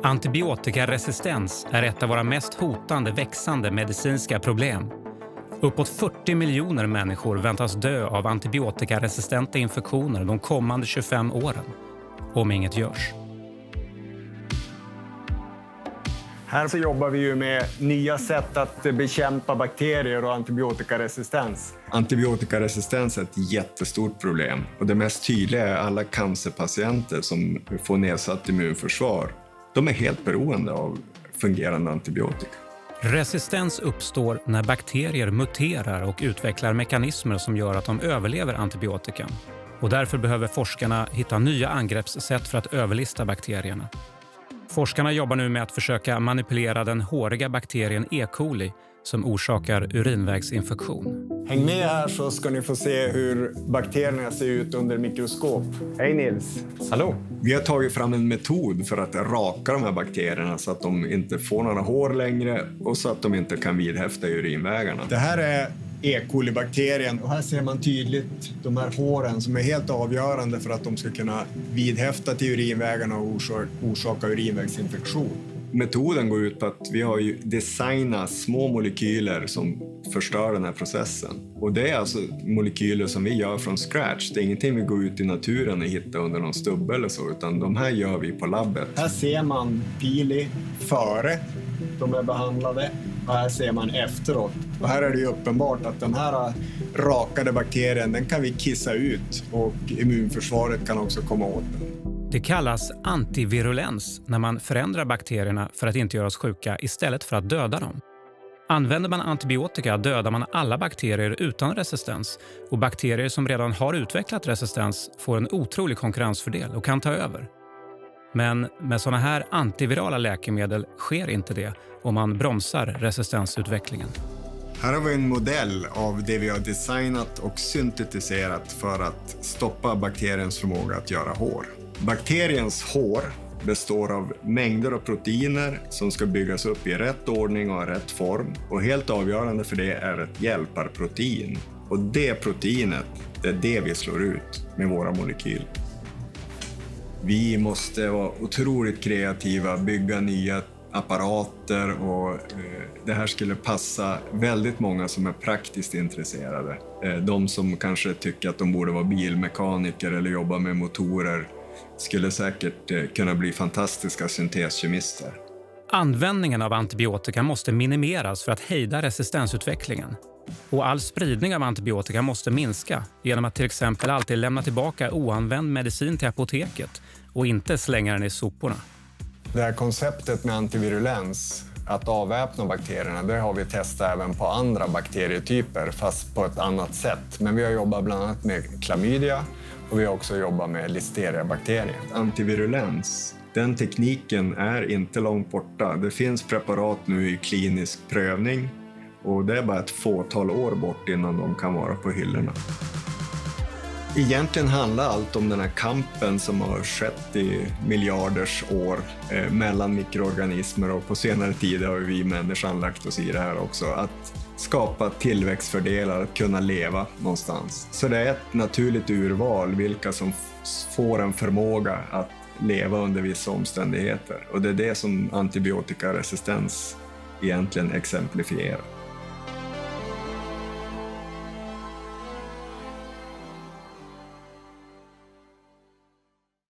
Antibiotikaresistens är ett av våra mest hotande växande medicinska problem. Uppåt 40 miljoner människor väntas dö av antibiotikaresistenta infektioner de kommande 25 åren, om inget görs. Här så jobbar vi ju med nya sätt att bekämpa bakterier och antibiotikaresistens. Antibiotikaresistens är ett jättestort problem och det mest tydliga är alla cancerpatienter som får nedsatt immunförsvar. De är helt beroende av fungerande antibiotika. Resistens uppstår när bakterier muterar och utvecklar mekanismer som gör att de överlever antibiotikan. Och därför behöver forskarna hitta nya angreppssätt för att överlista bakterierna. Forskarna jobbar nu med att försöka manipulera den håriga bakterien E. coli som orsakar urinvägsinfektion. Häng med här så ska ni få se hur bakterierna ser ut under mikroskop. Hej Nils! Hallå! Vi har tagit fram en metod för att raka de här bakterierna så att de inte får några hår längre och så att de inte kan vidhäfta i urinvägarna. Det här är E. coli-bakterien och här ser man tydligt de här håren som är helt avgörande för att de ska kunna vidhäfta till urinvägarna och orsaka urinvägsinfektion. Metoden går ut på att vi har ju designat små molekyler som förstör den här processen. Och det är alltså molekyler som vi gör från scratch. Det är ingenting vi går ut i naturen och hittar under någon stubbe eller så, utan de här gör vi på labbet. Här ser man pili före de är behandlade och här ser man efteråt. Och här är det ju uppenbart att den här rakade bakterien, den kan vi kissa ut och immunförsvaret kan också komma åt den. Det kallas antivirulens när man förändrar bakterierna för att inte göra oss sjuka istället för att döda dem. Använder man antibiotika dödar man alla bakterier utan resistens och bakterier som redan har utvecklat resistens får en otrolig konkurrensfördel och kan ta över. Men med sådana här antivirala läkemedel sker inte det om man bromsar resistensutvecklingen. Här har vi en modell av det vi har designat och syntetiserat för att stoppa bakteriens förmåga att göra hår. Bakteriens hår består av mängder av proteiner som ska byggas upp i rätt ordning och rätt form. Och helt avgörande för det är ett hjälparprotein. Och det proteinet, det är det vi slår ut med våra molekyler. Vi måste vara otroligt kreativa, bygga nya apparater och det här skulle passa väldigt många som är praktiskt intresserade. De som kanske tycker att de borde vara bilmekaniker eller jobba med motorer skulle säkert kunna bli fantastiska synteskemister. Användningen av antibiotika måste minimeras för att hejda resistensutvecklingen. Och all spridning av antibiotika måste minska genom att till exempel alltid lämna tillbaka oanvänd medicin till apoteket och inte slänga den i soporna. Det här konceptet med antivirulens, att avväpna bakterierna, det har vi testat även på andra bakterietyper fast på ett annat sätt. Men vi har jobbat bland annat med klamydia och vi har också jobbat med listeriabakterier. Antivirulens, den tekniken är inte långt borta. Det finns preparat nu i klinisk prövning och det är bara ett fåtal år bort innan de kan vara på hyllorna. Egentligen handlar allt om den här kampen som har skett i miljarders år mellan mikroorganismer och på senare tid har vi människan lagt oss i det här också. Att skapa tillväxtfördelar, att kunna leva någonstans. Så det är ett naturligt urval vilka som får en förmåga att leva under vissa omständigheter. Och det är det som antibiotikaresistens egentligen exemplifierar.